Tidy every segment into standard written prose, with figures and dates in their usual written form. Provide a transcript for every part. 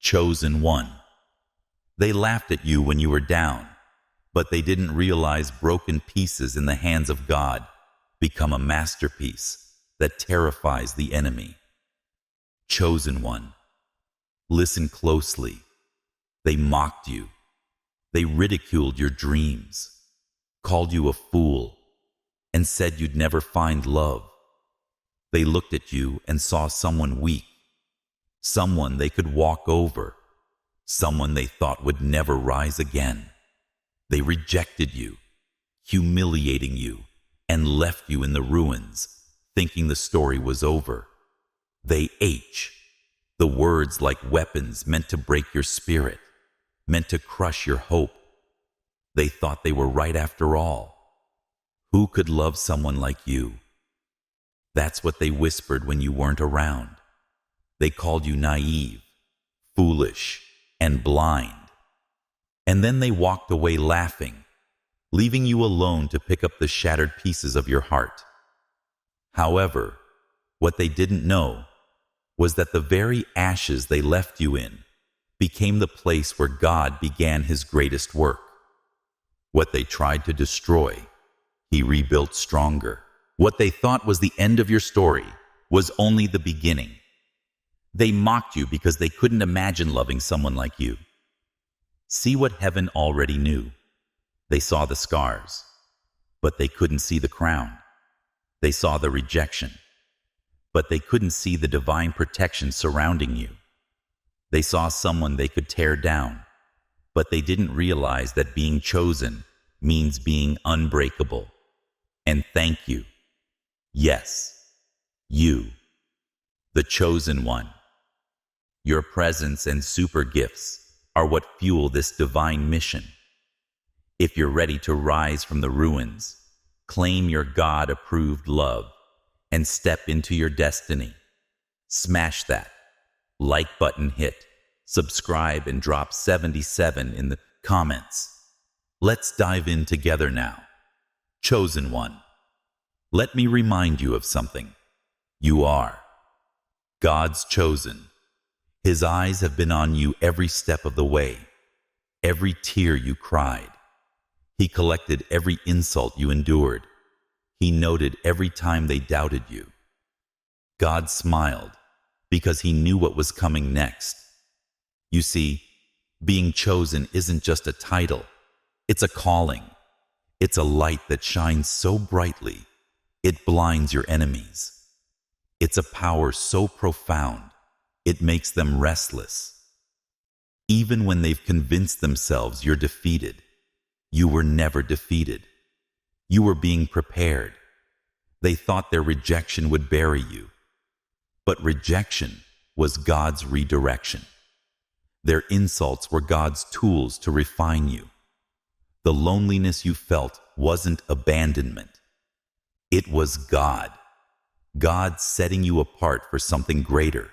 Chosen one. They laughed at you when you were down, but they didn't realize broken pieces in the hands of God become a masterpiece that terrifies the enemy. Chosen one. Listen closely. They mocked you. They ridiculed your dreams, called you a fool, and said you'd never find love. They looked at you and saw someone weak, someone they could walk over, someone they thought would never rise again. They rejected you, humiliating you, and left you in the ruins, thinking the story was over. They the words like weapons meant to break your spirit, meant to crush your hope. They thought they were right after all. Who could love someone like you? That's what they whispered when you weren't around. They called you naive, foolish, and blind. And then they walked away laughing, leaving you alone to pick up the shattered pieces of your heart. However, what they didn't know was that the very ashes they left you in became the place where God began His greatest work. What they tried to destroy, He rebuilt stronger. What they thought was the end of your story was only the beginning. They mocked you because they couldn't imagine loving someone like you. See what heaven already knew. They saw the scars, but they couldn't see the crown. They saw the rejection, but they couldn't see the divine protection surrounding you. They saw someone they could tear down, but they didn't realize that being chosen means being unbreakable. And thank you. Yes, you, the chosen one. Your presence and super gifts are what fuel this divine mission. If you're ready to rise from the ruins, claim your God-approved love, and step into your destiny, smash that like button, hit subscribe, and drop 77 in the comments. Let's dive in together now. Chosen one. Let me remind you of something. You are God's chosen. His eyes have been on you every step of the way, every tear you cried. He collected every insult you endured. He noted every time they doubted you. God smiled because He knew what was coming next. You see, being chosen isn't just a title. It's a calling. It's a light that shines so brightly, it blinds your enemies. It's a power so profound, it makes them restless. Even when they've convinced themselves you're defeated, you were never defeated. You were being prepared. They thought their rejection would bury you. But rejection was God's redirection. Their insults were God's tools to refine you. The loneliness you felt wasn't abandonment. It was God. God setting you apart for something greater.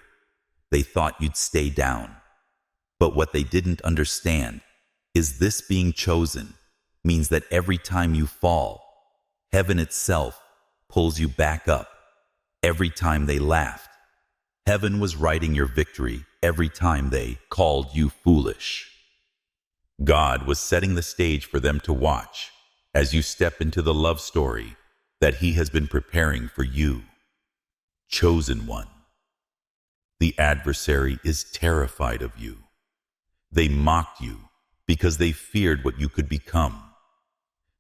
They thought you'd stay down. But what they didn't understand is this being chosen means that every time you fall, heaven itself pulls you back up. Every time they laughed, heaven was writing your victory. Every time they called you foolish, God was setting the stage for them to watch as you step into the love story that He has been preparing for you. Chosen one. The adversary is terrified of you. They mocked you because they feared what you could become.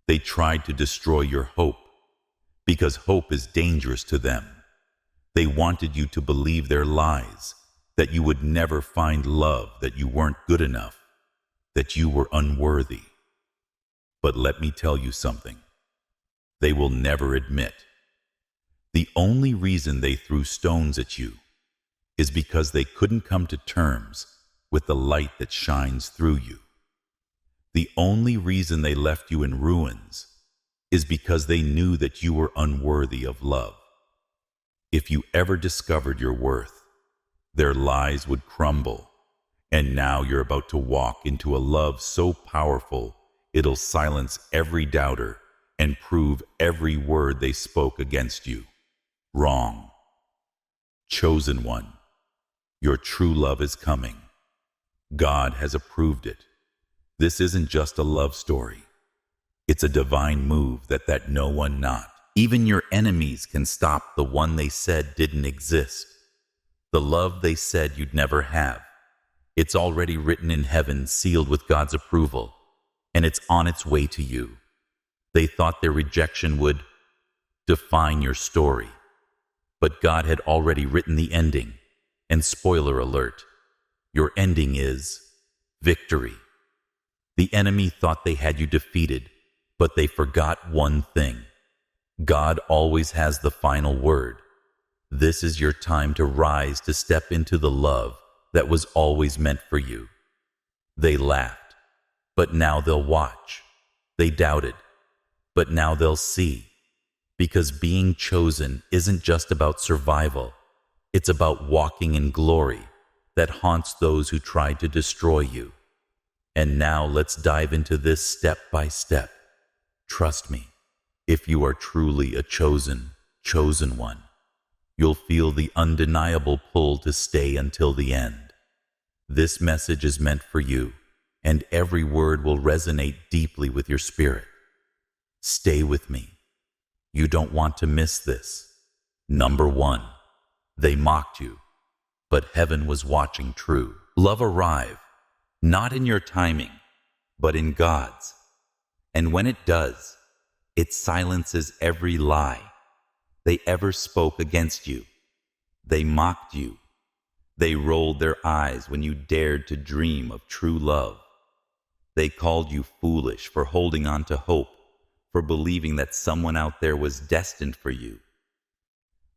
They tried to destroy your hope because hope is dangerous to them. They wanted you to believe their lies, that you would never find love, that you weren't good enough, that you were unworthy. But let me tell you something. They will never admit. The only reason they threw stones at you is because they couldn't come to terms with the light that shines through you. The only reason they left you in ruins is because they knew that you were unworthy of love. If you ever discovered your worth, their lies would crumble. And now you're about to walk into a love so powerful, it'll silence every doubter and prove every word they spoke against you wrong. Chosen one, your true love is coming. God has approved it. This isn't just a love story. It's a divine move that no one, not even your enemies, can stop. The one they said didn't exist. The love they said you'd never have. It's already written in heaven, sealed with God's approval, and it's on its way to you. They thought their rejection would define your story, but God had already written the ending. And spoiler alert, your ending is victory. The enemy thought they had you defeated, but they forgot one thing. God always has the final word. This is your time to rise, to step into the love that was always meant for you. They laughed, but now they'll watch. They doubted, but now they'll see. Because being chosen isn't just about survival. It's about walking in glory that haunts those who tried to destroy you. And now let's dive into this step by step. Trust me, if you are truly a chosen one, you'll feel the undeniable pull to stay until the end. This message is meant for you, and every word will resonate deeply with your spirit. Stay with me. You don't want to miss this. Number 1, they mocked you, but heaven was watching. True love arrive, not in your timing, but in God's. And when it does, it silences every lie they ever spoke against you. They mocked you. They rolled their eyes when you dared to dream of true love. They called you foolish for holding on to hope, for believing that someone out there was destined for you.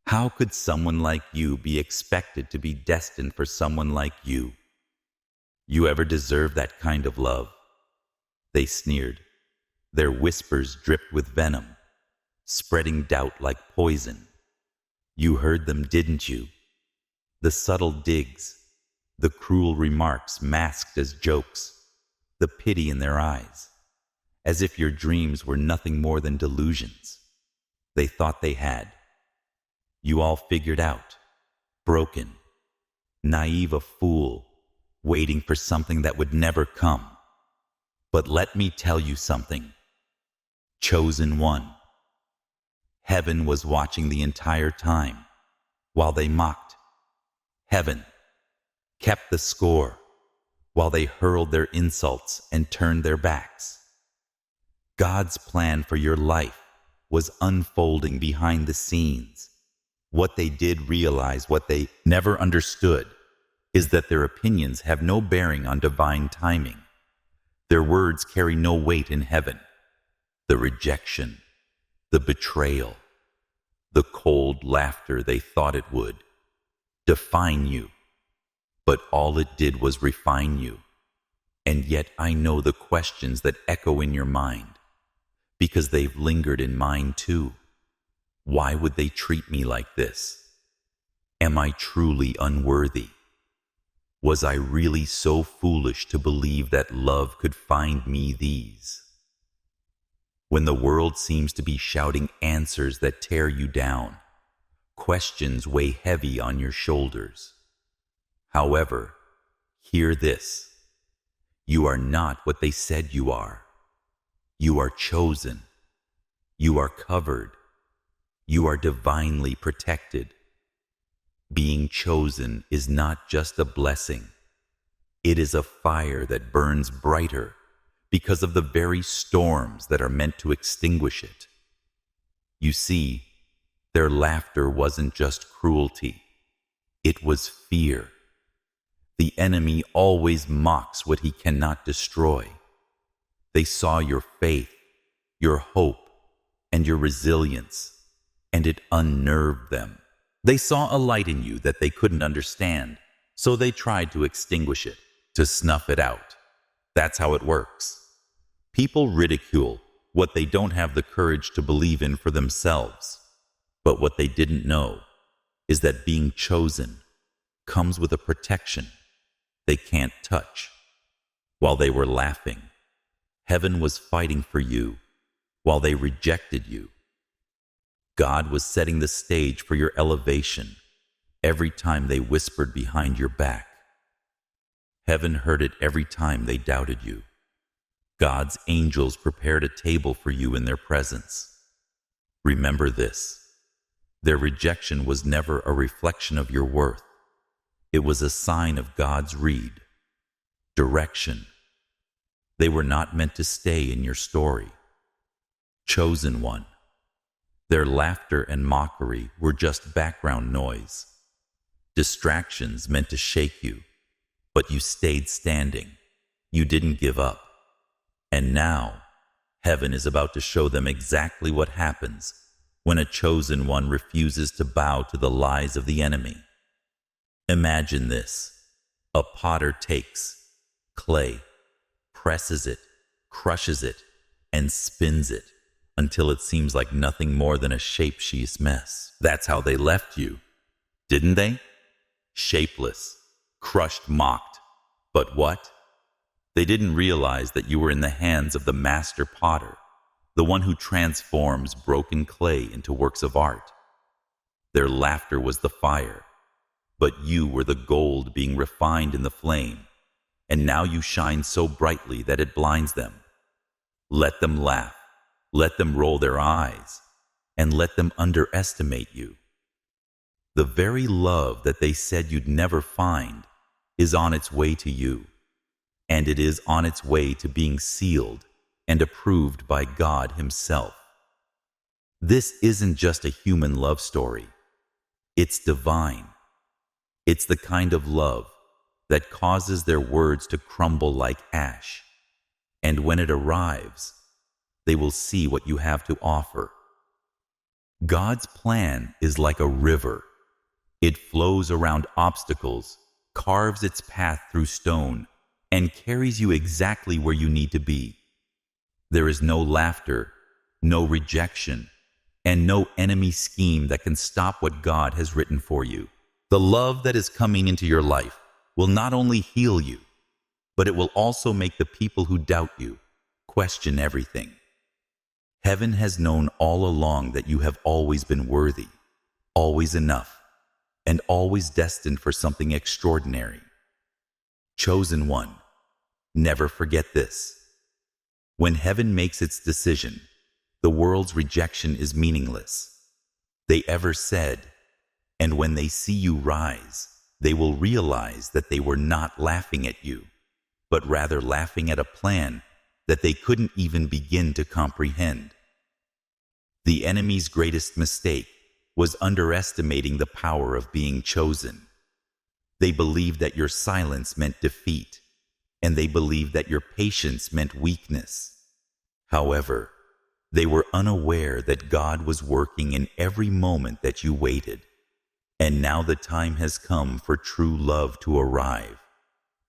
How could someone like you be expected to be destined for someone like you? You ever deserve that kind of love? They sneered. Their whispers dripped with venom, spreading doubt like poison. You heard them, didn't you? The subtle digs, the cruel remarks masked as jokes, the pity in their eyes, as if your dreams were nothing more than delusions they thought they had. You all figured out, broken, naive, a fool, waiting for something that would never come. But let me tell you something. Chosen one. Heaven was watching the entire time while they mocked. Heaven kept the score while they hurled their insults and turned their backs. God's plan for your life was unfolding behind the scenes. What they did realize, what they never understood, is that their opinions have no bearing on divine timing. Their words carry no weight in heaven. The rejection, the betrayal, the cold laughter they thought it would define you. But all it did was refine you. And yet I know the questions that echo in your mind, because they've lingered in mine too. Why would they treat me like this? Am I truly unworthy? Was I really so foolish to believe that love could find me these? When the world seems to be shouting answers that tear you down, questions weigh heavy on your shoulders. However, hear this. You are not what they said you are. You are chosen. You are covered. You are divinely protected. Being chosen is not just a blessing. It is a fire that burns brighter because of the very storms that are meant to extinguish it. You see, their laughter wasn't just cruelty. It was fear. The enemy always mocks what he cannot destroy. They saw your faith, your hope, and your resilience, and it unnerved them. They saw a light in you that they couldn't understand, so they tried to extinguish it, to snuff it out. That's how it works. People ridicule what they don't have the courage to believe in for themselves. But what they didn't know is that being chosen comes with a protection they can't touch. While they were laughing, heaven was fighting for you. While they rejected you, God was setting the stage for your elevation every time they whispered behind your back. Heaven heard it every time they doubted you. God's angels prepared a table for you in their presence. Remember this. Their rejection was never a reflection of your worth. It was a sign of God's direction. They were not meant to stay in your story. Chosen one. Their laughter and mockery were just background noise. Distractions meant to shake you, but you stayed standing. You didn't give up. And now, heaven is about to show them exactly what happens when a chosen one refuses to bow to the lies of the enemy. Imagine this. A potter takes clay, presses it, crushes it, and spins it until it seems like nothing more than a shapeless mess. That's how they left you, didn't they? Shapeless, crushed, mocked. But what? They didn't realize that you were in the hands of the master potter, the one who transforms broken clay into works of art. Their laughter was the fire, but you were the gold being refined in the flame, and now you shine so brightly that it blinds them. Let them laugh, let them roll their eyes, and let them underestimate you. The very love that they said you'd never find is on its way to you, and it is on its way to being sealed and approved by God Himself. This isn't just a human love story. It's divine. It's the kind of love that causes their words to crumble like ash, and when it arrives, they will see what you have to offer. God's plan is like a river. It flows around obstacles, carves its path through stone, and carries you exactly where you need to be. There is no laughter, no rejection, and no enemy scheme that can stop what God has written for you. The love that is coming into your life will not only heal you, but it will also make the people who doubt you question everything. Heaven has known all along that you have always been worthy, always enough, and always destined for something extraordinary. Chosen one, never forget this. When heaven makes its decision, the world's rejection is meaningless. They ever said, and when they see you rise, they will realize that they were not laughing at you, but rather laughing at a plan that they couldn't even begin to comprehend. The enemy's greatest mistake was underestimating the power of being chosen. They believed that your silence meant defeat, and they believed that your patience meant weakness. However, they were unaware that God was working in every moment that you waited. And now the time has come for true love to arrive,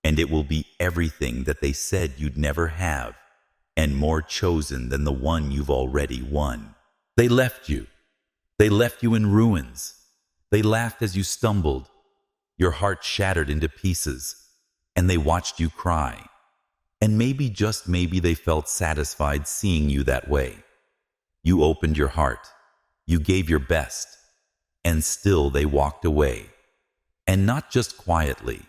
and it will be everything that they said you'd never have, and more chosen than the one you've already won. They left you. They left you in ruins. They laughed as you stumbled. Your heart shattered into pieces, and they watched you cry. And maybe, just maybe, they felt satisfied seeing you that way. You opened your heart. You gave your best. And still they walked away. And not just quietly.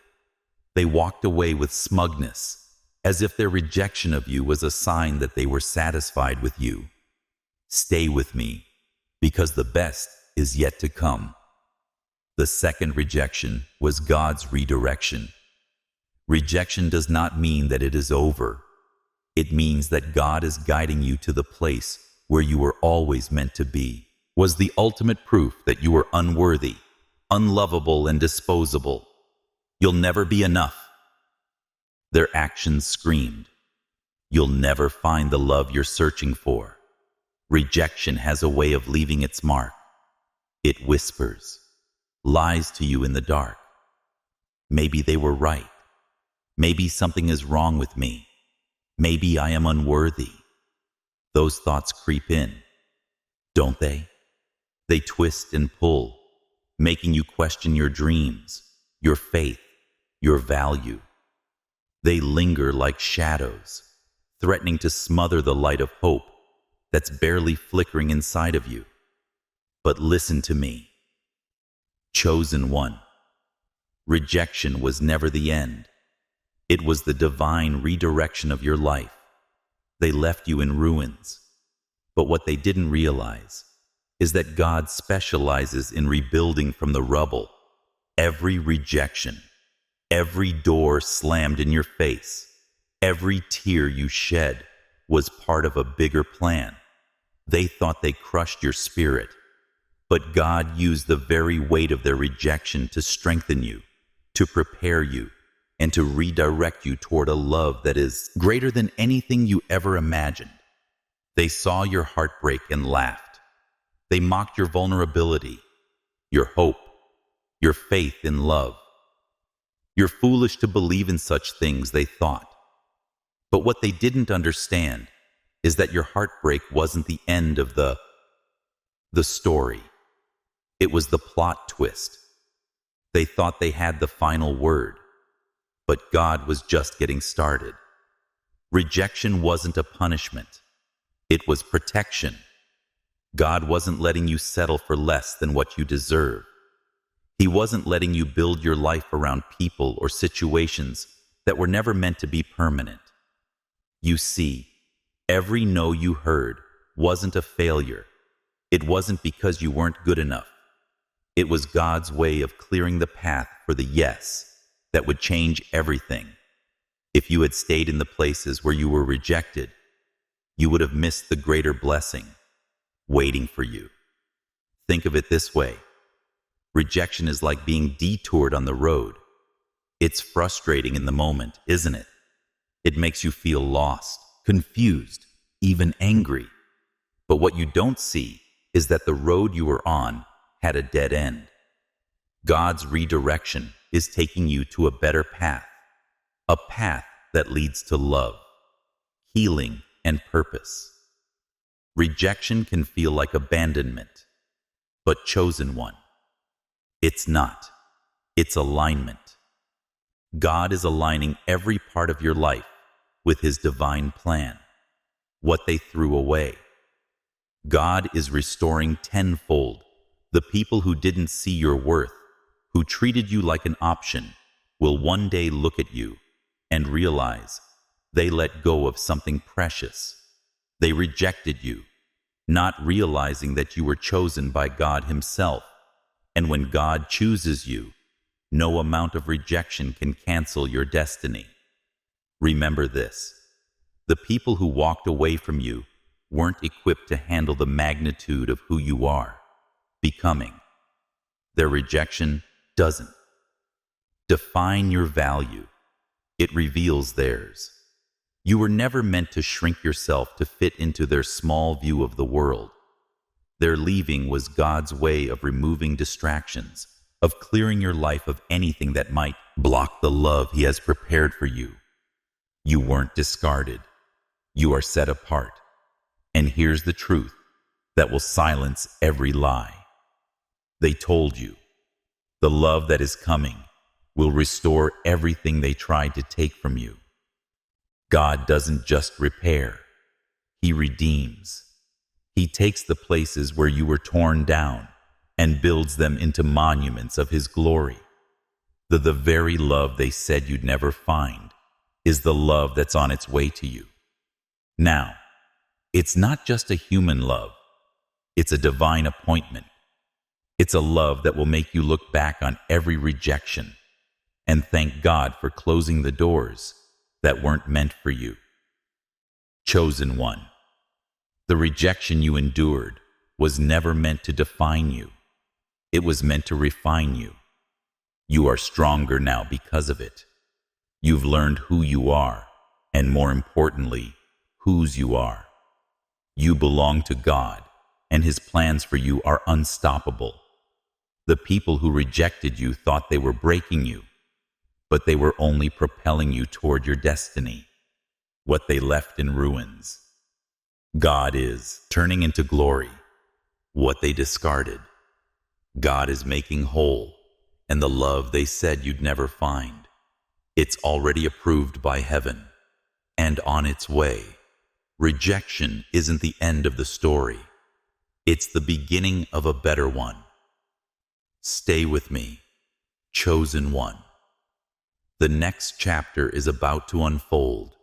They walked away with smugness, as if their rejection of you was a sign that they were satisfied with you. Stay with me, because the best is yet to come. The second rejection was God's redirection. Rejection does not mean that it is over. It means that God is guiding you to the place where you were always meant to be. Was the ultimate proof that you were unworthy, unlovable, and disposable. You'll never be enough. Their actions screamed, you'll never find the love you're searching for. Rejection has a way of leaving its mark. It whispers, lies to you in the dark. Maybe they were right. Maybe something is wrong with me. Maybe I am unworthy. Those thoughts creep in, don't they? They twist and pull, making you question your dreams, your faith, your value. They linger like shadows, threatening to smother the light of hope that's barely flickering inside of you. But listen to me. Chosen one. Rejection was never the end. It was the divine redirection of your life. They left you in ruins. But what they didn't realize is that God specializes in rebuilding from the rubble. Every rejection, every door slammed in your face, every tear you shed was part of a bigger plan. They thought they crushed your spirit, but God used the very weight of their rejection to strengthen you, to prepare you, and to redirect you toward a love that is greater than anything you ever imagined. They saw your heartbreak and laughed. They mocked your vulnerability, your hope, your faith in love. You're foolish to believe in such things, they thought. But what they didn't understand is that your heartbreak wasn't the end of the story. It was the plot twist. They thought they had the final word, but God was just getting started. Rejection wasn't a punishment. It was protection. God wasn't letting you settle for less than what you deserve. He wasn't letting you build your life around people or situations that were never meant to be permanent. You see, every no you heard wasn't a failure. It wasn't because you weren't good enough. It was God's way of clearing the path for the yes that would change everything. If you had stayed in the places where you were rejected, you would have missed the greater blessing waiting for you. Think of it this way. Rejection is like being detoured on the road. It's frustrating in the moment, isn't it? It makes you feel lost, confused, even angry. But what you don't see is that the road you were on had a dead end. God's redirection is taking you to a better path, a path that leads to love, healing, and purpose. Rejection can feel like abandonment, but chosen one. It's not. It's alignment. God is aligning every part of your life with His divine plan. What they threw away, God is restoring tenfold. The people who didn't see your worth, who treated you like an option, will one day look at you and realize they let go of something precious. They rejected you, not realizing that you were chosen by God Himself. And when God chooses you, no amount of rejection can cancel your destiny. Remember this: the people who walked away from you weren't equipped to handle the magnitude of who you are becoming. Their rejection doesn't define your value. It reveals theirs. You were never meant to shrink yourself to fit into their small view of the world. Their leaving was God's way of removing distractions, of clearing your life of anything that might block the love He has prepared for you. You weren't discarded. You are set apart. And here's the truth that will silence every lie. They told you the love that is coming will restore everything they tried to take from you. God doesn't just repair, He redeems. He takes the places where you were torn down and builds them into monuments of His glory. The very love they said you'd never find is the love that's on its way to you. Now, it's not just a human love. It's a divine appointment. It's a love that will make you look back on every rejection and thank God for closing the doors that weren't meant for you. Chosen one. The rejection you endured was never meant to define you. It was meant to refine you. You are stronger now because of it. You've learned who you are, and more importantly, whose you are. You belong to God, and His plans for you are unstoppable. The people who rejected you thought they were breaking you, but they were only propelling you toward your destiny. What they left in ruins, God is turning into glory. What they discarded, God is making whole. And the love they said you'd never find, it's already approved by heaven and on its way. Rejection isn't the end of the story. It's the beginning of a better one. Stay with me, chosen one. The next chapter is about to unfold,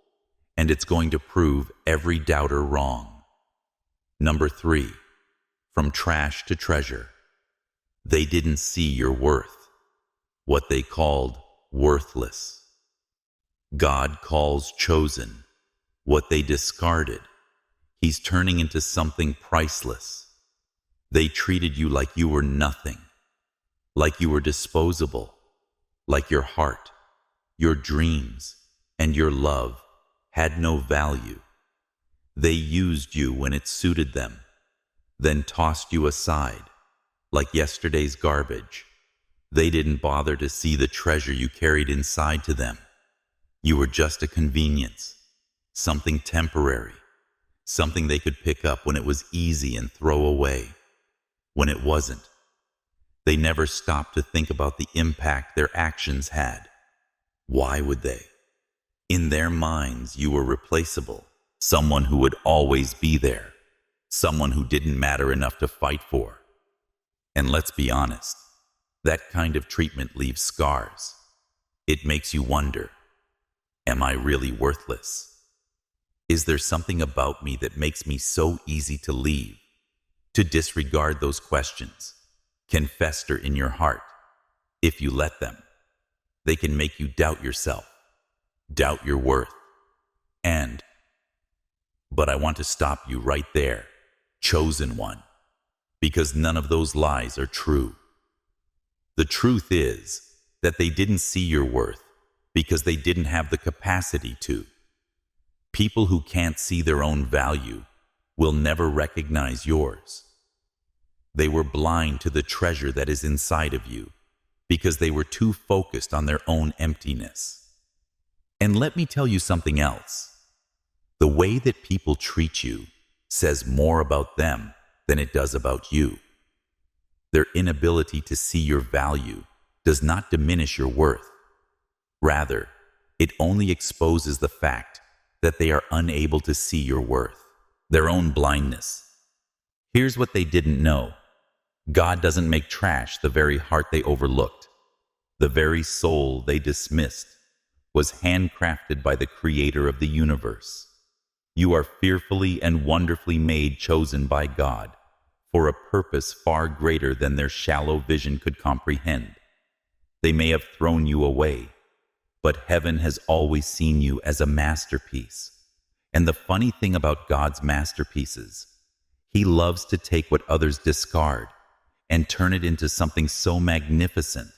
and it's going to prove every doubter wrong. Number 3, from trash to treasure. They didn't see your worth, what they called worthless. God calls chosen what they discarded. He's turning into something priceless. They treated you like you were nothing, like you were disposable, like your heart, your dreams, and your love had no value. They used you when it suited them, then tossed you aside like yesterday's garbage. They didn't bother to see the treasure you carried inside to them. You were just a convenience, something temporary, something they could pick up when it was easy and throw away. When it wasn't, they never stopped to think about the impact their actions had. Why would they? In their minds, you were replaceable, someone who would always be there, someone who didn't matter enough to fight for. And let's be honest, that kind of treatment leaves scars. It makes you wonder, am I really worthless? Is there something about me that makes me so easy to leave? To disregard those questions can fester in your heart if you let them. They can make you doubt yourself, doubt your worth. But I want to stop you right there, chosen one, because none of those lies are true. The truth is that they didn't see your worth because they didn't have the capacity to. People who can't see their own value will never recognize yours. They were blind to the treasure that is inside of you because they were too focused on their own emptiness. And let me tell you something else. The way that people treat you says more about them than it does about you. Their inability to see your value does not diminish your worth. Rather, it only exposes the fact that they are unable to see your worth, their own blindness. Here's what they didn't know. God doesn't make trash the very heart they overlooked. The very soul they dismissed was handcrafted by the Creator of the universe. You are fearfully and wonderfully made, chosen by God, for a purpose far greater than their shallow vision could comprehend. They may have thrown you away, but heaven has always seen you as a masterpiece. And the funny thing about God's masterpieces, He loves to take what others discard and turn it into something so magnificent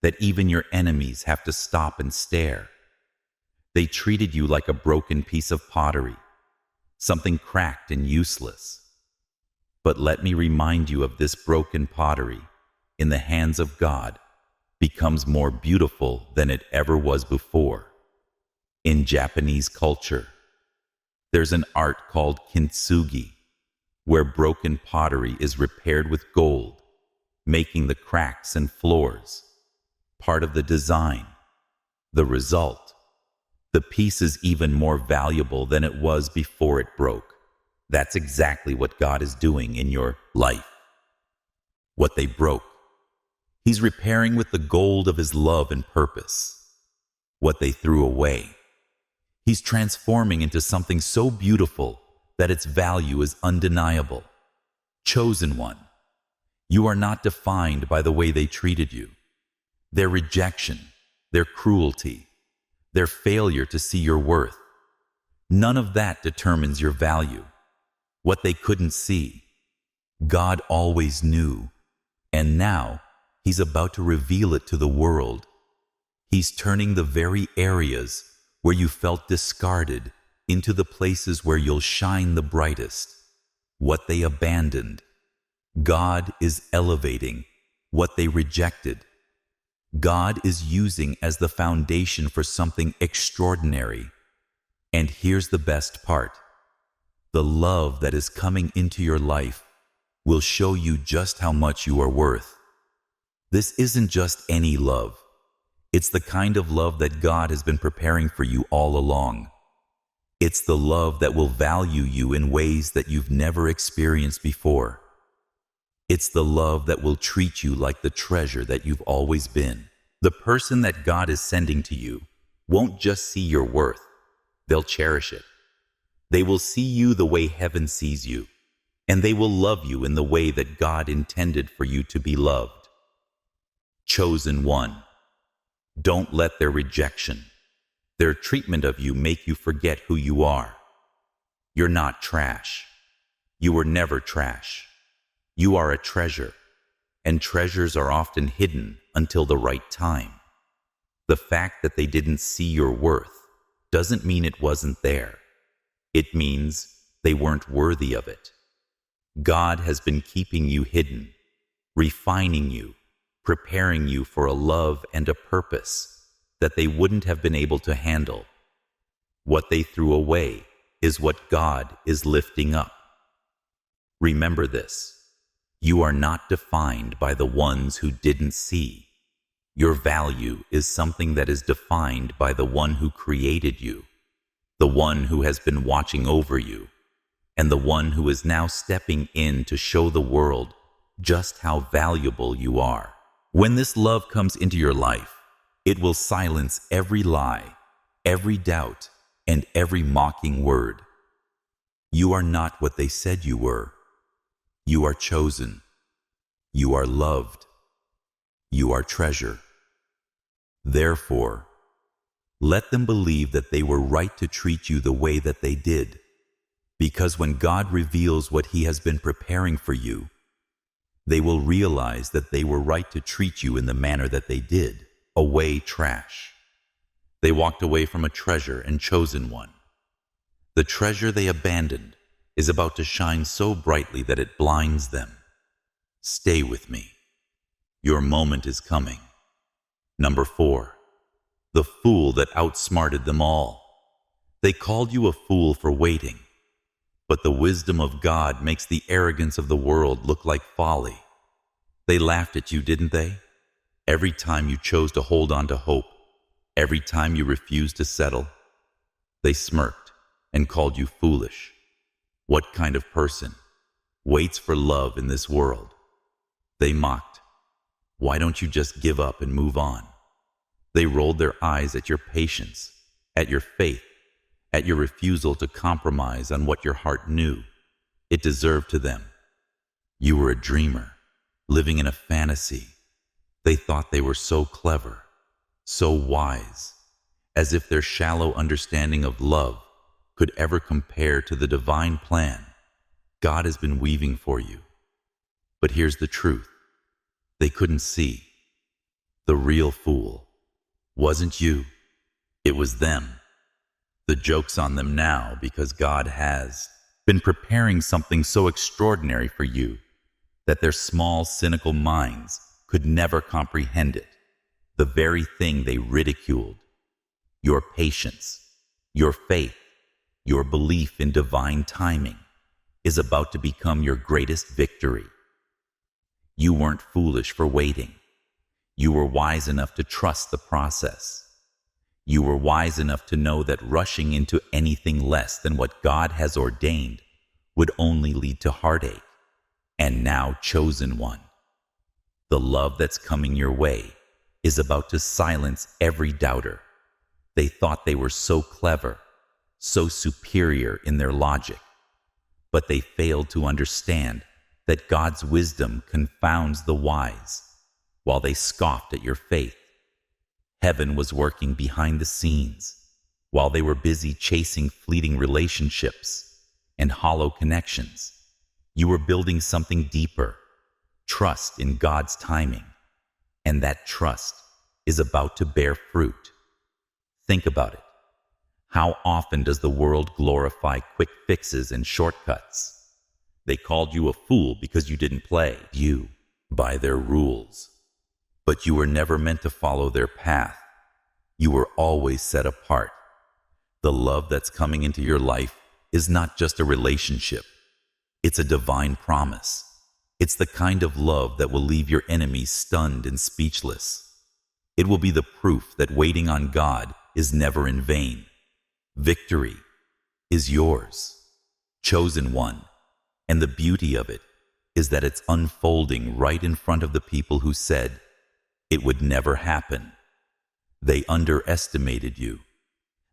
that even your enemies have to stop and stare. They treated you like a broken piece of pottery, something cracked and useless. But let me remind you of this broken pottery in the hands of God becomes more beautiful than it ever was before. In Japanese culture, there's an art called kintsugi, where broken pottery is repaired with gold, making the cracks and floors part of the design. The result, the piece is even more valuable than it was before it broke. That's exactly what God is doing in your life. What they broke, He's repairing with the gold of His love and purpose. What they threw away, He's transforming into something so beautiful that its value is undeniable. Chosen one, you are not defined by the way they treated you. Their rejection, their cruelty, their failure to see your worth, none of that determines your value. What they couldn't see, God always knew, and now He's about to reveal it to the world. He's turning the very areas where you felt discarded into the places where you'll shine the brightest. What they abandoned, God is elevating. What they rejected, God is using as the foundation for something extraordinary. And here's the best part. The love that is coming into your life will show you just how much you are worth. This isn't just any love. It's the kind of love that God has been preparing for you all along. It's the love that will value you in ways that you've never experienced before. It's the love that will treat you like the treasure that you've always been. The person that God is sending to you won't just see your worth, they'll cherish it. They will see you the way heaven sees you, and they will love you in the way that God intended for you to be loved. Chosen one. Don't let their rejection, their treatment of you make you forget who you are. You're not trash. You were never trash. You are a treasure, and treasures are often hidden until the right time. The fact that they didn't see your worth doesn't mean it wasn't there. It means they weren't worthy of it. God has been keeping you hidden, refining you, preparing you for a love and a purpose that they wouldn't have been able to handle. What they threw away is what God is lifting up. Remember this. You are not defined by the ones who didn't see. Your value is something that is defined by the one who created you, the one who has been watching over you, and the one who is now stepping in to show the world just how valuable you are. When this love comes into your life, it will silence every lie, every doubt, and every mocking word. You are not what they said you were. You are chosen. You are loved. You are treasure. Therefore, let them believe that they were right to treat you the way that they did, because when God reveals what He has been preparing for you, they will realize that they were right to treat you in the manner that they did. Away trash. They walked away from a treasure and chosen one. The treasure they abandoned is about to shine so brightly that it blinds them. Stay with me. Your moment is coming. Number 4. The fool that outsmarted them all. They called you a fool for waiting, but the wisdom of God makes the arrogance of the world look like folly. They laughed at you, didn't they? Every time you chose to hold on to hope, every time you refused to settle, they smirked and called you foolish. What kind of person waits for love in this world? They mocked. Why don't you just give up and move on? They rolled their eyes at your patience, at your faith, at your refusal to compromise on what your heart knew it deserved to them. You were a dreamer, living in a fantasy. They thought they were so clever, so wise, as if their shallow understanding of love could ever compare to the divine plan God has been weaving for you. But here's the truth. They couldn't see. The real fool wasn't you. It was them. The joke's on them now because God has been preparing something so extraordinary for you that their small, cynical minds could never comprehend it. The very thing they ridiculed, your patience, your faith, your belief in divine timing, is about to become your greatest victory. You weren't foolish for waiting. You were wise enough to trust the process. You were wise enough to know that rushing into anything less than what God has ordained would only lead to heartache. And now, chosen one, the love that's coming your way is about to silence every doubter. They thought they were so clever, so superior in their logic, but they failed to understand that God's wisdom confounds the wise. While they scoffed at your faith, heaven was working behind the scenes. While they were busy chasing fleeting relationships and hollow connections, you were building something deeper, trust in God's timing, and that trust is about to bear fruit. Think about it. How often does the world glorify quick fixes and shortcuts? They called you a fool because you didn't play you by their rules. But you were never meant to follow their path. You were always set apart. The love that's coming into your life is not just a relationship. It's a divine promise. It's the kind of love that will leave your enemies stunned and speechless. It will be the proof that waiting on God is never in vain. Victory is yours, chosen one, and the beauty of it is that it's unfolding right in front of the people who said, it would never happen. They underestimated you.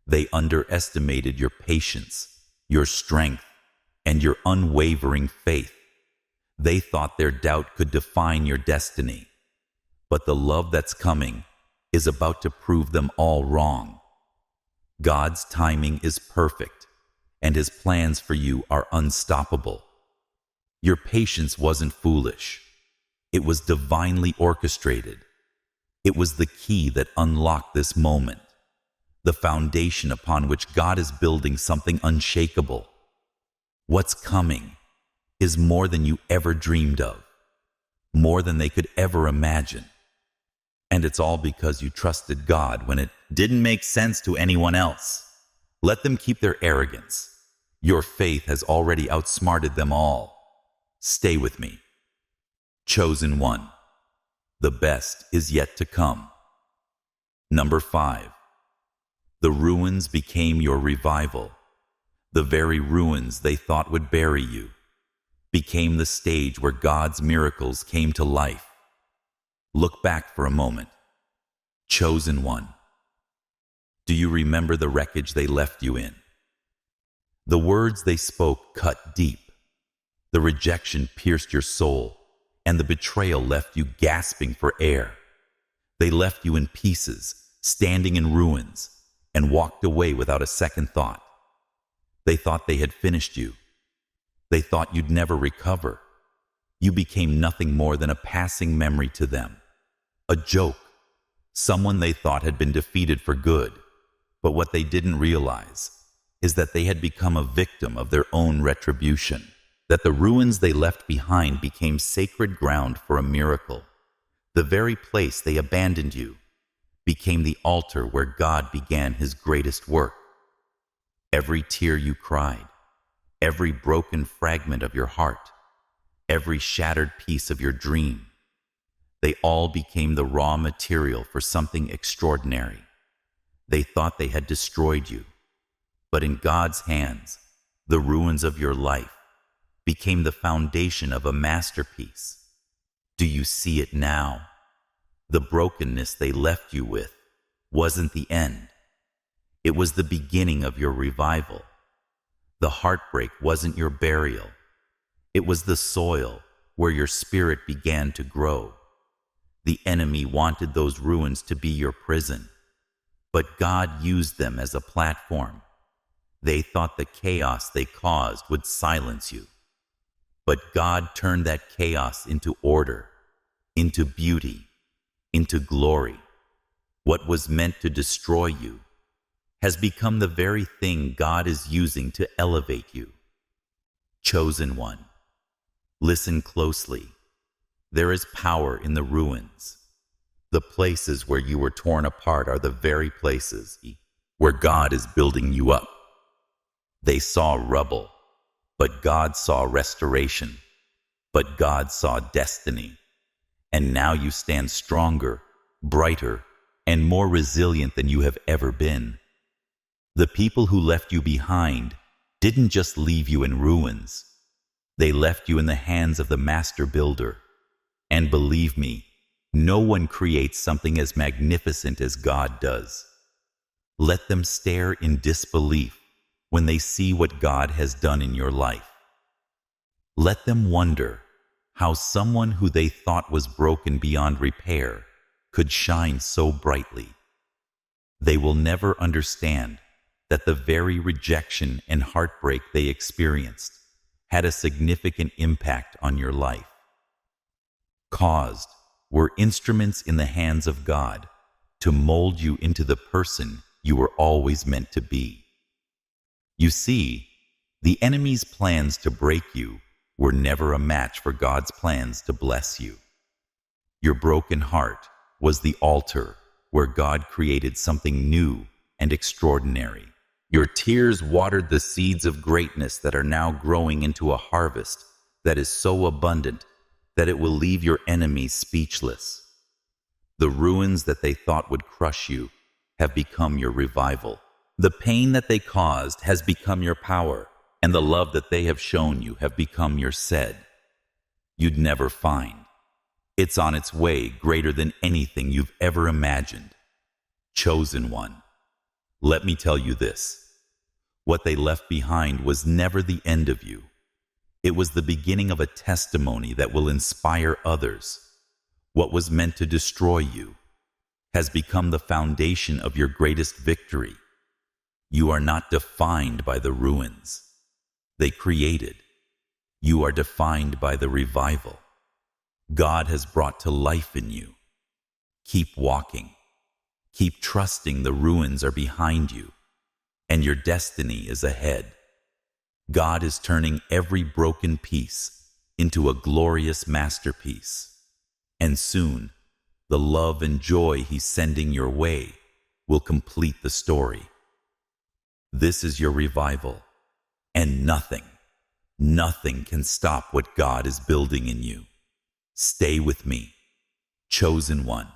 They underestimated your patience, your strength, and your unwavering faith. They thought their doubt could define your destiny. But the love that's coming is about to prove them all wrong. God's timing is perfect, and His plans for you are unstoppable. Your patience wasn't foolish. It was divinely orchestrated. It was the key that unlocked this moment, the foundation upon which God is building something unshakable. What's coming is more than you ever dreamed of, more than they could ever imagine. And it's all because you trusted God when it didn't make sense to anyone else. Let them keep their arrogance. Your faith has already outsmarted them all. Stay with me. Chosen one. The best is yet to come. Number 5. The ruins became your revival. The very ruins they thought would bury you became the stage where God's miracles came to life. Look back for a moment. Chosen one. Do you remember the wreckage they left you in? The words they spoke cut deep. The rejection pierced your soul, and the betrayal left you gasping for air. They left you in pieces, standing in ruins, and walked away without a second thought. They thought they had finished you. They thought you'd never recover. You became nothing more than a passing memory to them, a joke, someone they thought had been defeated for good. But what they didn't realize is that they had become a victim of their own retribution, that the ruins they left behind became sacred ground for a miracle. The very place they abandoned you became the altar where God began His greatest work. Every tear you cried, every broken fragment of your heart, every shattered piece of your dream, they all became the raw material for something extraordinary. They thought they had destroyed you, but in God's hands, the ruins of your life became the foundation of a masterpiece. Do you see it now? The brokenness they left you with wasn't the end. It was the beginning of your revival. The heartbreak wasn't your burial. It was the soil where your spirit began to grow. The enemy wanted those ruins to be your prison, but God used them as a platform. They thought the chaos they caused would silence you, but God turned that chaos into order, into beauty, into glory. What was meant to destroy you has become the very thing God is using to elevate you. Chosen one, listen closely. There is power in the ruins. The places where you were torn apart are the very places where God is building you up. They saw rubble, but God saw restoration. But God saw destiny. And now you stand stronger, brighter, and more resilient than you have ever been. The people who left you behind didn't just leave you in ruins. They left you in the hands of the master builder. And believe me, no one creates something as magnificent as God does. Let them stare in disbelief when they see what God has done in your life. Let them wonder how someone who they thought was broken beyond repair could shine so brightly. They will never understand that the very rejection and heartbreak they experienced had a significant impact on your life. Caused were instruments in the hands of God to mold you into the person you were always meant to be. You see, the enemy's plans to break you were never a match for God's plans to bless you. Your broken heart was the altar where God created something new and extraordinary. Your tears watered the seeds of greatness that are now growing into a harvest that is so abundant that it will leave your enemies speechless. The ruins that they thought would crush you have become your revival. The pain that they caused has become your power, and the love that they have shown you have become your said. You'd never find. It's on its way, greater than anything you've ever imagined. Chosen one, let me tell you this. What they left behind was never the end of you. It was the beginning of a testimony that will inspire others. What was meant to destroy you has become the foundation of your greatest victory. You are not defined by the ruins they created. You are defined by the revival God has brought to life in you. Keep walking. Keep trusting the ruins are behind you, and your destiny is ahead. God is turning every broken piece into a glorious masterpiece. And soon, the love and joy He's sending your way will complete the story. This is your revival, and nothing can stop what God is building in you. Stay with me, chosen one,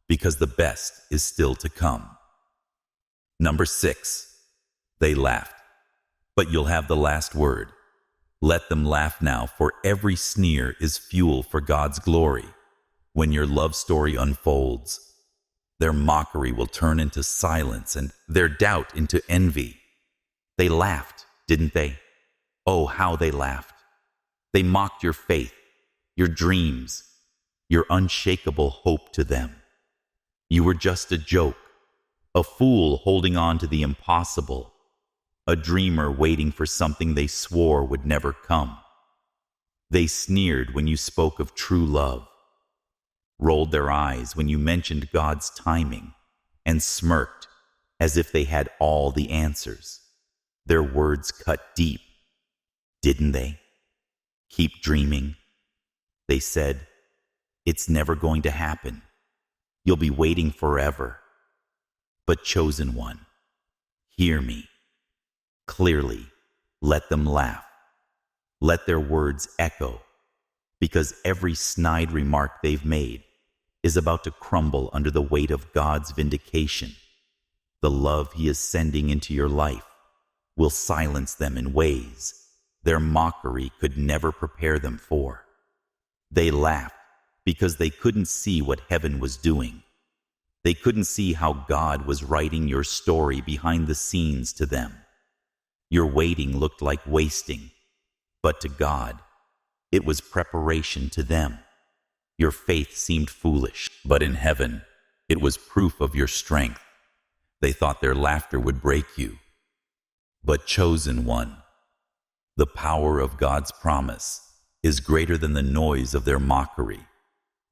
because the best is still to come. Number 6, they laughed, but you'll have the last word. Let them laugh now, for every sneer is fuel for God's glory. When your love story unfolds, their mockery will turn into silence and their doubt into envy. They laughed, didn't they? Oh, how they laughed. They mocked your faith, your dreams, your unshakable hope to them. You were just a joke, a fool holding on to the impossible, a dreamer waiting for something they swore would never come. They sneered when you spoke of true love, rolled their eyes when you mentioned God's timing, and smirked as if they had all the answers. Their words cut deep, didn't they? Keep dreaming. They said, it's never going to happen. You'll be waiting forever. But chosen one, hear me. Clearly, let them laugh. Let their words echo, because every snide remark they've made is about to crumble under the weight of God's vindication. The love He is sending into your life will silence them in ways their mockery could never prepare them for. They laughed because they couldn't see what heaven was doing. They couldn't see how God was writing your story behind the scenes to them. Your waiting looked like wasting, but to God, it was preparation to them. Your faith seemed foolish, but in heaven, it was proof of your strength. They thought their laughter would break you. But chosen one, the power of God's promise is greater than the noise of their mockery.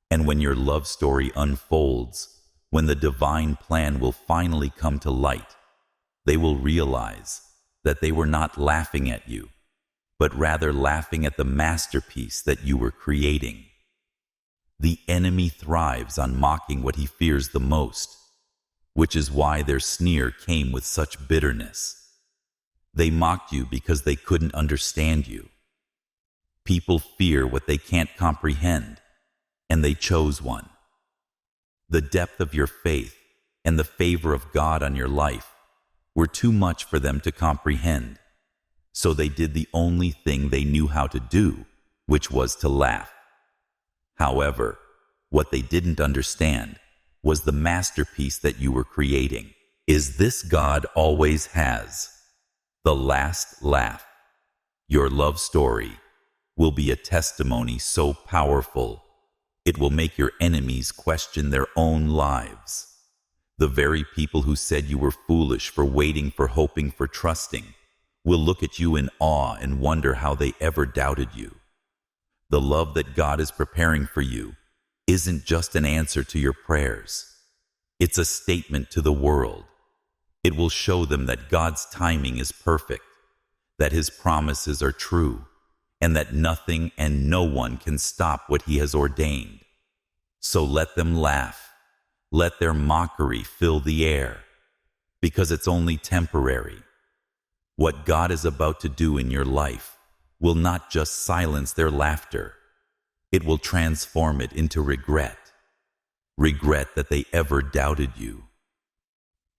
And when your love story unfolds, when the divine plan will finally come to light, they will realize that they were not laughing at you, but rather laughing at the masterpiece that you were creating. The enemy thrives on mocking what he fears the most, which is why their sneer came with such bitterness. They mocked you because they couldn't understand you. People fear what they can't comprehend, and they chose one. The depth of your faith and the favor of God on your life were too much for them to comprehend, so they did the only thing they knew how to do, which was to laugh. However, what they didn't understand was the masterpiece that you were creating. Is this God always has the last laugh? Your love story will be a testimony so powerful, it will make your enemies question their own lives. The very people who said you were foolish for waiting, for hoping, for trusting, will look at you in awe and wonder how they ever doubted you. The love that God is preparing for you isn't just an answer to your prayers. It's a statement to the world. It will show them that God's timing is perfect, that His promises are true, and that nothing and no one can stop what He has ordained. So let them laugh. Let their mockery fill the air, because it's only temporary. What God is about to do in your life will not just silence their laughter. It will transform it into regret. Regret that they ever doubted you.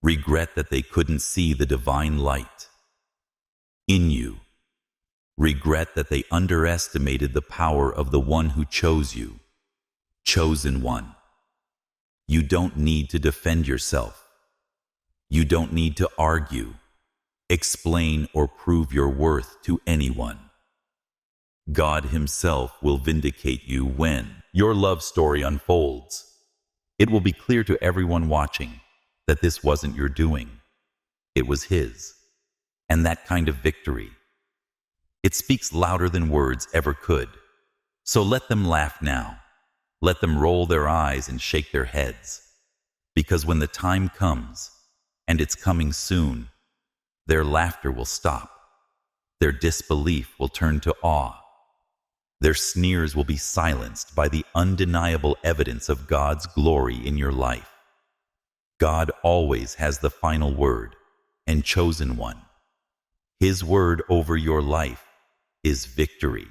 Regret that they couldn't see the divine light in you. Regret that they underestimated the power of the one who chose you. Chosen one. You don't need to defend yourself. You don't need to argue, explain, or prove your worth to anyone. God Himself will vindicate you when your love story unfolds. It will be clear to everyone watching that this wasn't your doing. It was His. And that kind of victory, it speaks louder than words ever could. So let them laugh now. Let them roll their eyes and shake their heads. Because when the time comes, and it's coming soon, their laughter will stop. Their disbelief will turn to awe. Their sneers will be silenced by the undeniable evidence of God's glory in your life. God always has the final word, and chosen one. His word over your life is victory.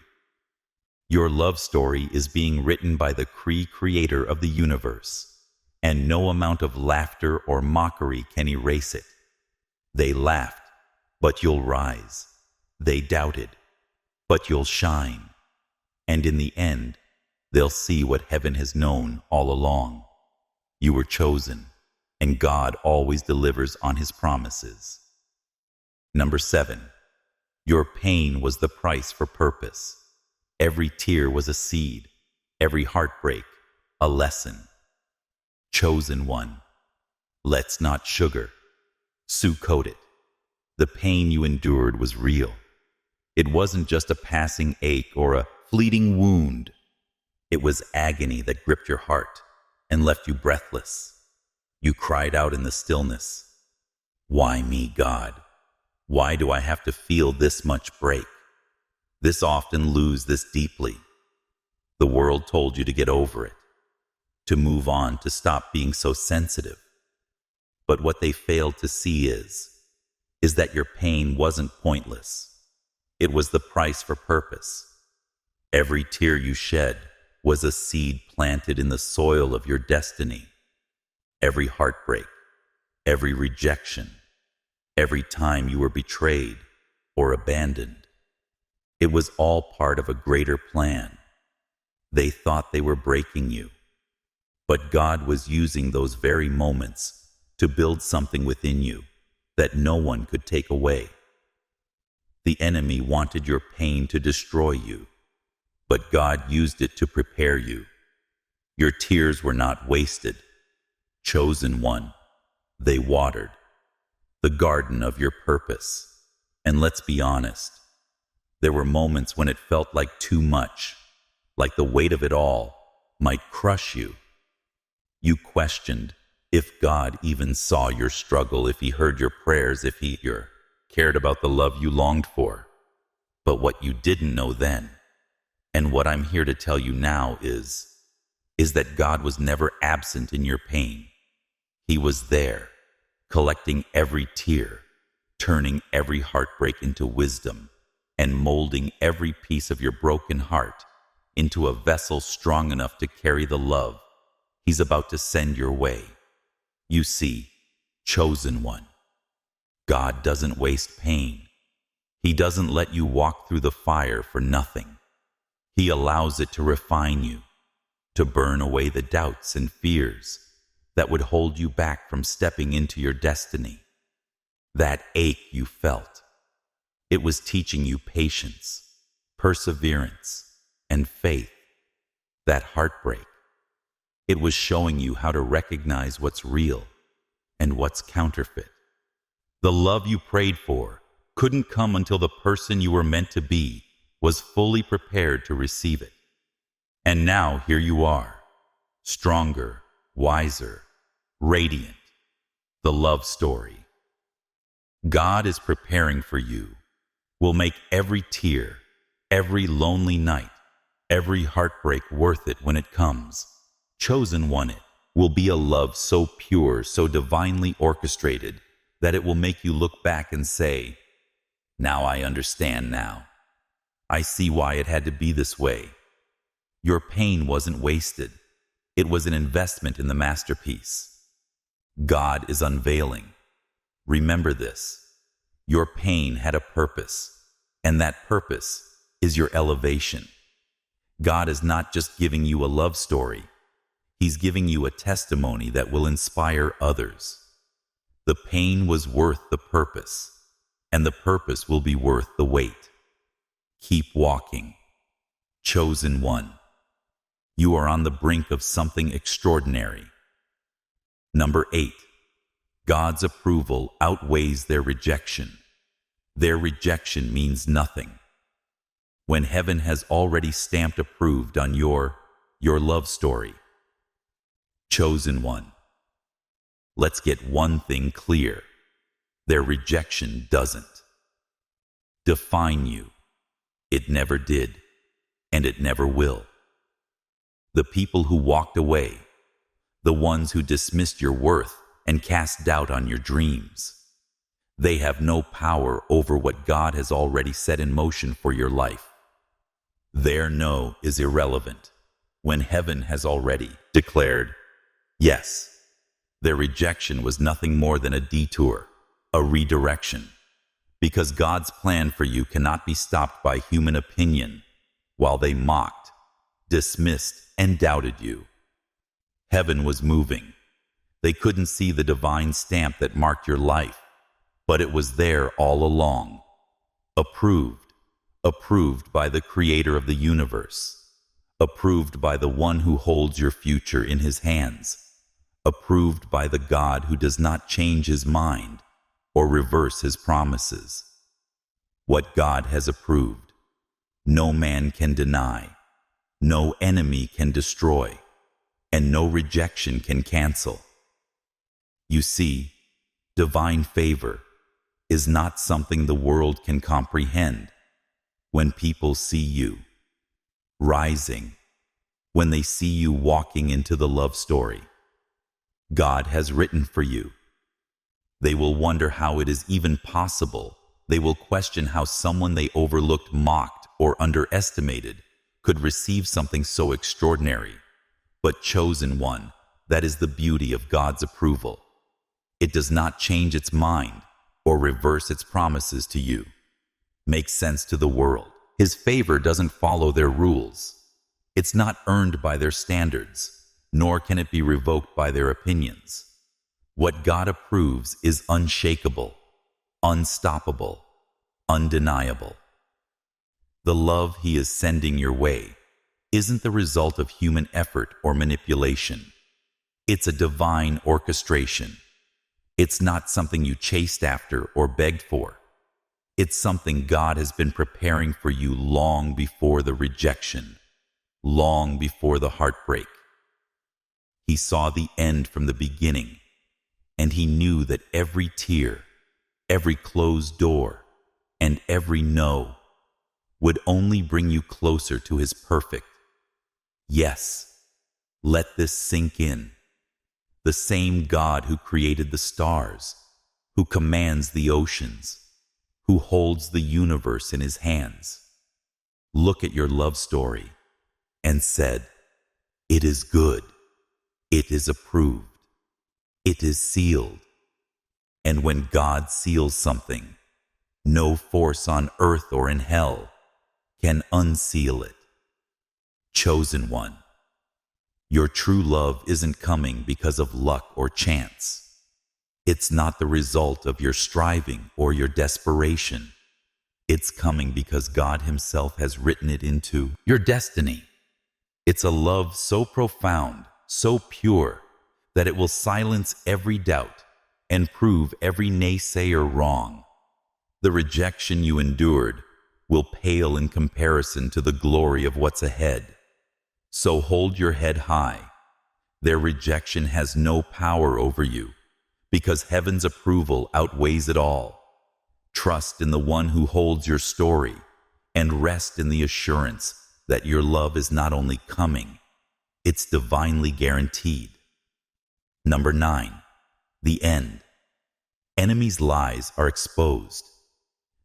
Your love story is being written by the Creator of the universe, and no amount of laughter or mockery can erase it. They laughed, but you'll rise. They doubted, but you'll shine. And in the end, they'll see what heaven has known all along. You were chosen, and God always delivers on His promises. Number 7, your pain was the price for purpose. Every tear was a seed, every heartbreak a lesson. Chosen one, let's not sugarcoat it. The pain you endured was real. It wasn't just a passing ache or a fleeting wound. It was agony that gripped your heart and left you breathless. You cried out in the stillness, "Why me, God? Why do I have to feel this much break? This often lose this deeply." The world told you to get over it, to move on, to stop being so sensitive. But what they failed to see is that your pain wasn't pointless. It was the price for purpose. Every tear you shed was a seed planted in the soil of your destiny. Every heartbreak, every rejection, every time you were betrayed or abandoned, it was all part of a greater plan. They thought they were breaking you, but God was using those very moments to build something within you that no one could take away. The enemy wanted your pain to destroy you, but God used it to prepare you. Your tears were not wasted. Chosen one, they watered the garden of your purpose. And let's be honest, there were moments when it felt like too much, like the weight of it all might crush you. You questioned if God even saw your struggle, if He heard your prayers, if He cared about the love you longed for. But what you didn't know then, and what I'm here to tell you now is that God was never absent in your pain. He was there, collecting every tear, turning every heartbreak into wisdom, and molding every piece of your broken heart into a vessel strong enough to carry the love He's about to send your way. You see, chosen one, God doesn't waste pain. He doesn't let you walk through the fire for nothing. He allows it to refine you, to burn away the doubts and fears that would hold you back from stepping into your destiny. That ache you felt, it was teaching you patience, perseverance, and faith. That heartbreak, it was showing you how to recognize what's real and what's counterfeit. The love you prayed for couldn't come until the person you were meant to be was fully prepared to receive it. And now here you are, stronger, wiser, radiant. The love story God is preparing for you will make every tear, every lonely night, every heartbreak worth it when it comes. Chosen one, it will be a love so pure, so divinely orchestrated, that it will make you look back and say, "Now I understand now. I see why it had to be this way." Your pain wasn't wasted. It was an investment in the masterpiece. God is unveiling. Remember this. Your pain had a purpose, and that purpose is your elevation. God is not just giving you a love story. He's giving you a testimony that will inspire others. The pain was worth the purpose, and the purpose will be worth the wait. Keep walking. Chosen one. You are on the brink of something extraordinary. Number 8. God's approval outweighs their rejection. Their rejection means nothing. When heaven has already stamped approved on your love story. Chosen one. Let's get one thing clear. Their rejection doesn't define you. It never did, and it never will. The people who walked away, the ones who dismissed your worth and cast doubt on your dreams, they have no power over what God has already set in motion for your life. Their no is irrelevant when heaven has already declared yes. Their rejection was nothing more than a detour, a redirection, because God's plan for you cannot be stopped by human opinion while they mocked, dismissed, and doubted you. Heaven was moving. They couldn't see the divine stamp that marked your life, but it was there all along. Approved by the Creator of the universe, approved by the one who holds your future in his hands, approved by the God who does not change his mind or reverse his promises. What God has approved, no man can deny, no enemy can destroy, and no rejection can cancel. You see, divine favor is not something the world can comprehend. When people see you rising, when they see you walking into the love story God has written for you, they will wonder how it is even possible. They will question how someone they overlooked, mocked, or underestimated could receive something so extraordinary. But chosen one, that is the beauty of God's approval. It does not change its mind or reverse its promises to you. Makes sense to the world. His favor doesn't follow their rules. It's not earned by their standards, nor can it be revoked by their opinions. What God approves is unshakable, unstoppable, undeniable. The love he is sending your way isn't the result of human effort or manipulation. It's a divine orchestration. It's not something you chased after or begged for. It's something God has been preparing for you long before the rejection, long before the heartbreak. He saw the end from the beginning, and he knew that every tear, every closed door, and every no would only bring you closer to his perfect yes. Let this sink in. The same God who created the stars, who commands the oceans, who holds the universe in his hands, look at your love story and said, "It is good. It is approved. It is sealed." And when God seals something, no force on earth or in hell can unseal it. Chosen one, your true love isn't coming because of luck or chance. It's not the result of your striving or your desperation. It's coming because God himself has written it into your destiny. It's a love so profound, so pure, that it will silence every doubt and prove every naysayer wrong. The rejection you endured will pale in comparison to the glory of what's ahead. So hold your head high. Their rejection has no power over you, because heaven's approval outweighs it all. Trust in the one who holds your story, and rest in the assurance that your love is not only coming, it's divinely guaranteed. Number 9, the end. Enemies' lies are exposed.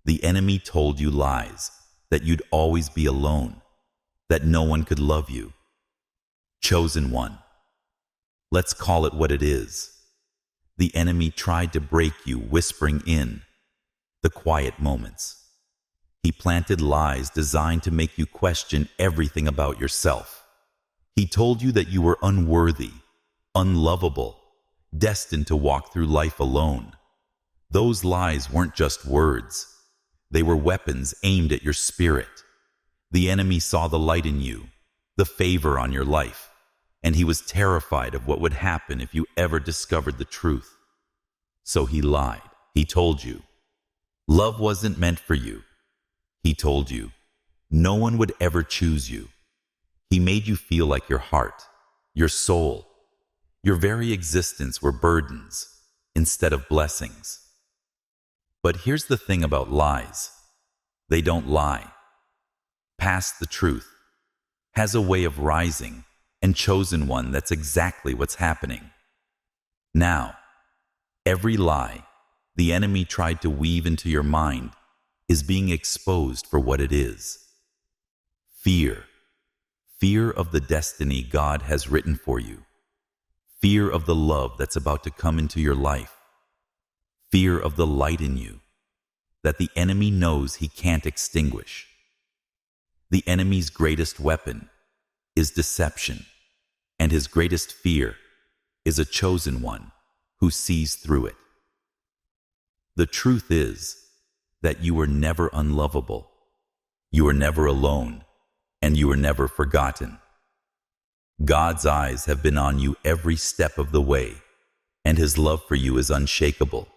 The enemy told you lies, that you'd always be alone, that no one could love you. Chosen one, let's call it what it is. The enemy tried to break you, whispering in the quiet moments. He planted lies designed to make you question everything about yourself. He told you that you were unworthy, unlovable, destined to walk through life alone. Those lies weren't just words. They were weapons aimed at your spirit. The enemy saw the light in you, the favor on your life, and he was terrified of what would happen if you ever discovered the truth. So he lied. He told you love wasn't meant for you. He told you no one would ever choose you. He made you feel like your heart, your soul, your very existence were burdens instead of blessings. But here's the thing about lies. They don't lie. Past the truth has a way of rising, and chosen one, that's exactly what's happening. Now, every lie the enemy tried to weave into your mind is being exposed for what it is. Fear. Fear of the destiny God has written for you. Fear of the love that's about to come into your life. Fear of the light in you that the enemy knows he can't extinguish. The enemy's greatest weapon is deception, and his greatest fear is a chosen one who sees through it. The truth is that you were never unlovable, you were never alone, and you were never forgotten. God's eyes have been on you every step of the way, and his love for you is unshakable.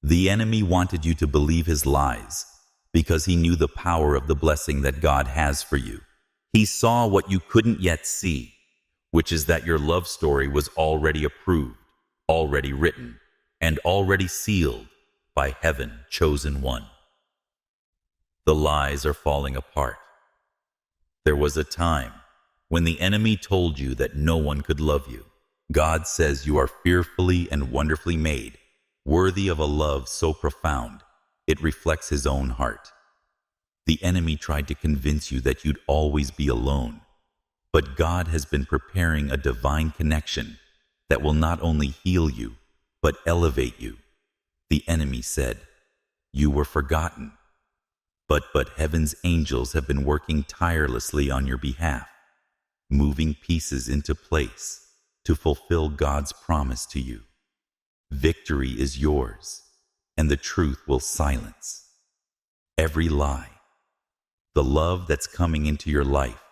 The enemy wanted you to believe his lies because he knew the power of the blessing that God has for you. He saw what you couldn't yet see, which is that your love story was already approved, already written, and already sealed by heaven chosen one. The lies are falling apart. There was a time when the enemy told you that no one could love you. God says you are fearfully and wonderfully made, worthy of a love so profound it reflects his own heart. The enemy tried to convince you that you'd always be alone, but God has been preparing a divine connection that will not only heal you, but elevate you. The enemy said, you were forgotten, but heaven's angels have been working tirelessly on your behalf, moving pieces into place to fulfill God's promise to you. Victory is yours, and the truth will silence every lie. The love that's coming into your life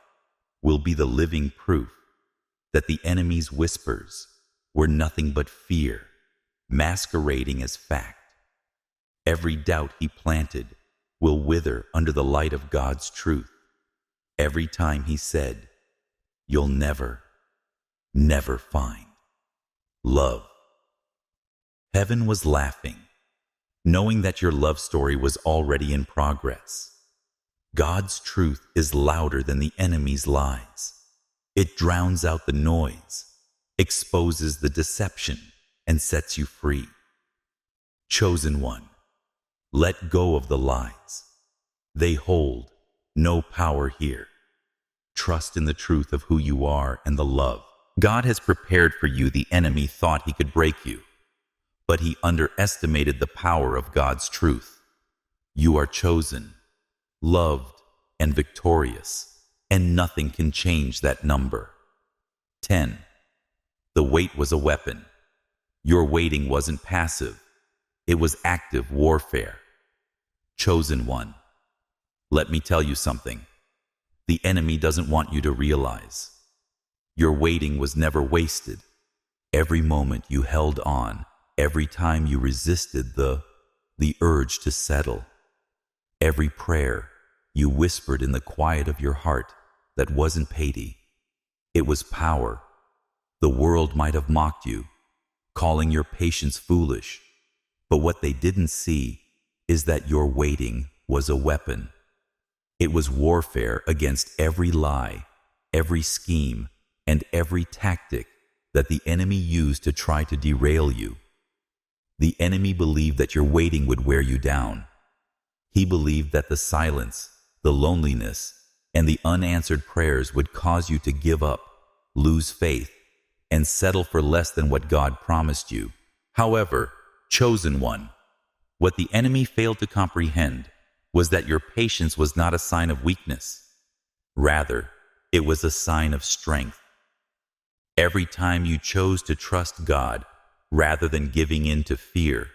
will be the living proof that the enemy's whispers were nothing but fear, masquerading as fact. Every doubt he planted will wither under the light of God's truth. Every time he said, you'll never, never find love. Heaven was laughing, knowing that your love story was already in progress. God's truth is louder than the enemy's lies. It drowns out the noise, exposes the deception, and sets you free. Chosen one, let go of the lies. They hold no power here. Trust in the truth of who you are and the love God has prepared for you. The enemy thought he could break you, but he underestimated the power of God's truth. You are chosen, loved, and victorious, and nothing can change that number. 10. The wait was a weapon. Your waiting wasn't passive. It was active warfare. Chosen one, let me tell you something. The enemy doesn't want you to realize. Your waiting was never wasted. Every moment you held on, every time you resisted the urge to settle, every prayer you whispered in the quiet of your heart that wasn't pity, it was power. The world might have mocked you, calling your patience foolish, but what they didn't see is that your waiting was a weapon. It was warfare against every lie, every scheme, and every tactic that the enemy used to try to derail you. The enemy believed that your waiting would wear you down. He believed that the silence, the loneliness, and the unanswered prayers would cause you to give up, lose faith, and settle for less than what God promised you. However, chosen one, what the enemy failed to comprehend was that your patience was not a sign of weakness. Rather, It was a sign of strength. Every time you chose to trust God rather than giving in to fear,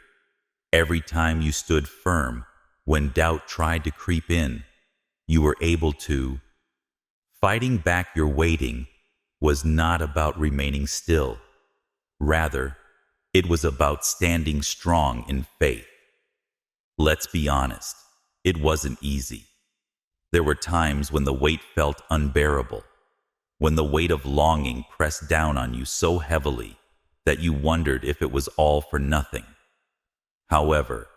every time you stood firm when doubt tried to creep in, you were able to. Fighting back your waiting was not about remaining still. Rather, it was about standing strong in faith. Let's be honest, it wasn't easy. There were times when the weight felt unbearable, when the weight of longing pressed down on you so heavily that you wondered if it was all for nothing. However,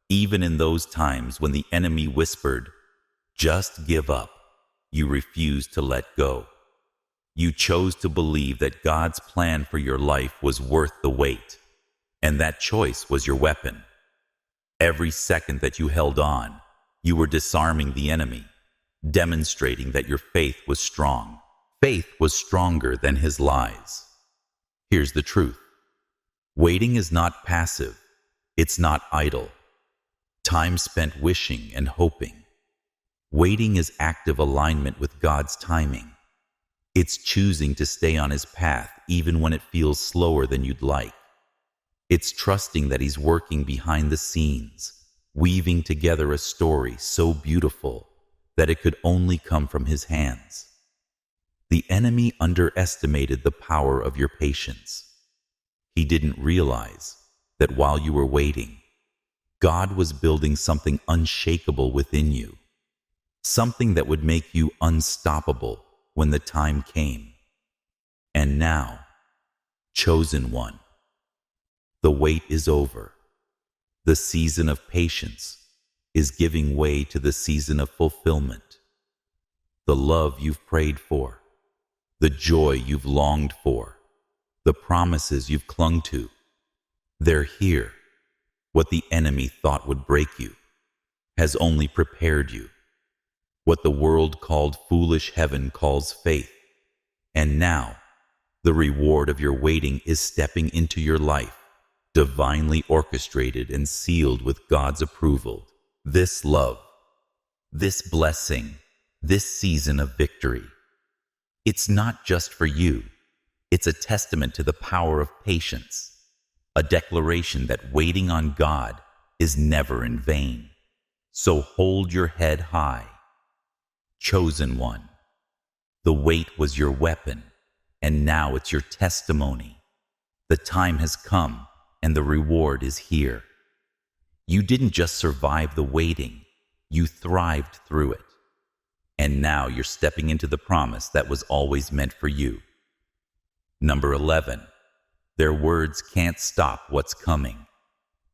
even in those times when the enemy whispered, "Just give up," you refused to let go. You chose to believe that God's plan for your life was worth the wait, and that choice was your weapon. Every second that you held on, you were disarming the enemy, demonstrating that your faith was strong. Faith was stronger than his lies. Here's the truth. Waiting is not passive. It's not idle. Time spent wishing and hoping. Waiting is active alignment with God's timing. It's choosing to stay on his path even when it feels slower than you'd like. It's trusting that he's working behind the scenes, weaving together a story so beautiful that it could only come from his hands. The enemy underestimated the power of your patience. He didn't realize that while you were waiting, God was building something unshakable within you, something that would make you unstoppable when the time came. And now, chosen one, the wait is over. The season of patience is giving way to the season of fulfillment. The love you've prayed for, the joy you've longed for, the promises you've clung to, they're here. What the enemy thought would break you has only prepared you. What the world called foolish, heaven calls faith. And now, the reward of your waiting is stepping into your life, divinely orchestrated and sealed with God's approval. This love, this blessing, this season of victory, it's not just for you. It's a testament to the power of patience, a declaration that waiting on God is never in vain. So hold your head high. Chosen one, the wait was your weapon, and now it's your testimony. The time has come, and the reward is here. You didn't just survive the waiting, you thrived through it. And now you're stepping into the promise that was always meant for you. Number 11, their words can't stop what's coming.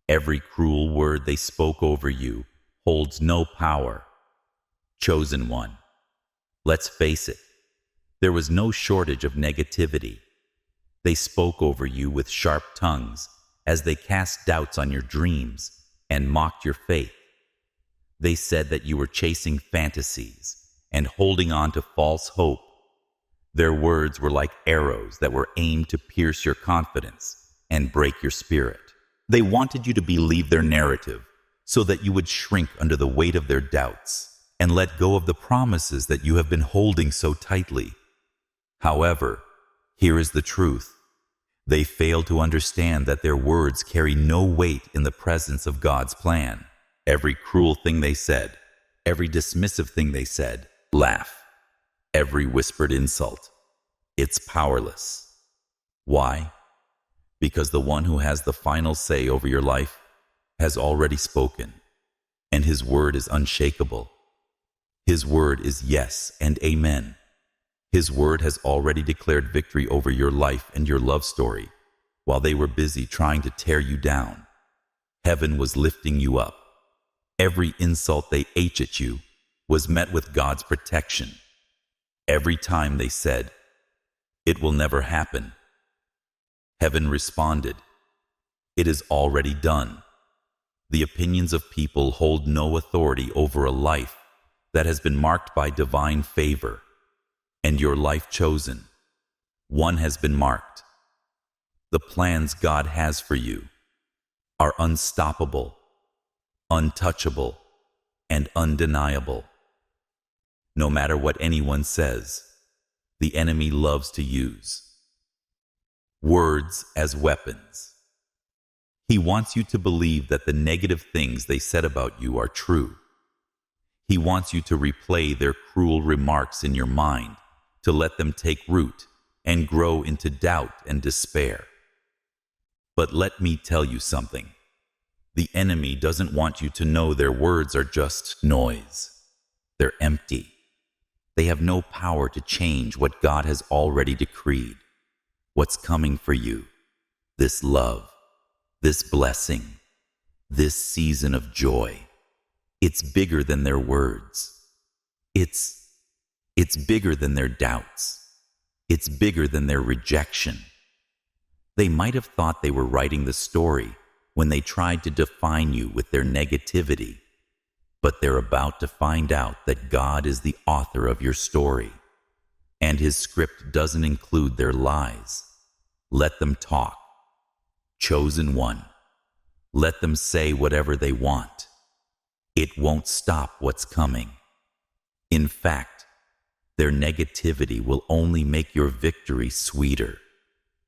Every cruel word they spoke over you holds no power. Chosen one, let's face it, there was no shortage of negativity. They spoke over you with sharp tongues as they cast doubts on your dreams and mocked your faith. They said that you were chasing fantasies and holding on to false hope. Their words were like arrows that were aimed to pierce your confidence and break your spirit. They wanted you to believe their narrative so that you would shrink under the weight of their doubts and let go of the promises that you have been holding so tightly. However, here is the truth. They fail to understand that their words carry no weight in the presence of God's plan. Every cruel thing they said, every dismissive thing they said, laugh. Every whispered insult, it's powerless. Why? Because the one who has the final say over your life has already spoken, and his word is unshakable. His word is yes and amen. His word has already declared victory over your life and your love story. While they were busy trying to tear you down, heaven was lifting you up. Every insult they aimed at you was met with God's protection. Every time they said, "It will never happen," heaven responded, "It is already done." The opinions of people hold no authority over a life that has been marked by divine favor. And your life chosen, one has been marked. The plans God has for you are unstoppable, untouchable, and undeniable. No matter what anyone says, the enemy loves to use. Words as weapons. He wants you to believe that the negative things they said about you are true. He wants you to replay their cruel remarks in your mind, to let them take root and grow into doubt and despair. But let me tell you something. The enemy doesn't want you to know their words are just noise. They're empty. They have no power to change what God has already decreed. What's coming for you? This love, this blessing, this season of joy. It's bigger than their words. It's bigger than their doubts. It's bigger than their rejection. They might have thought they were writing the story when they tried to define you with their negativity, but they're about to find out that God is the author of your story, and His script doesn't include their lies. Let them talk. Chosen one. Let them say whatever they want. It won't stop what's coming. In fact, their negativity will only make your victory sweeter.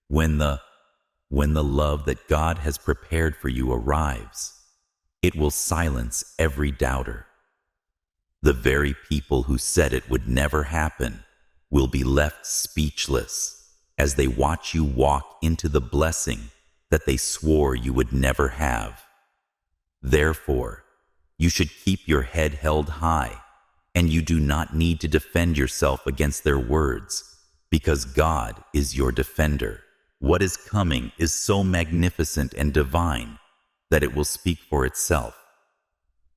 When the love that God has prepared for you arrives, it will silence every doubter. The very people who said it would never happen will be left speechless as they watch you walk into the blessing that they swore you would never have. Therefore, you should keep your head held high, and you do not need to defend yourself against their words, because God is your defender. What is coming is so magnificent and divine that it will speak for itself.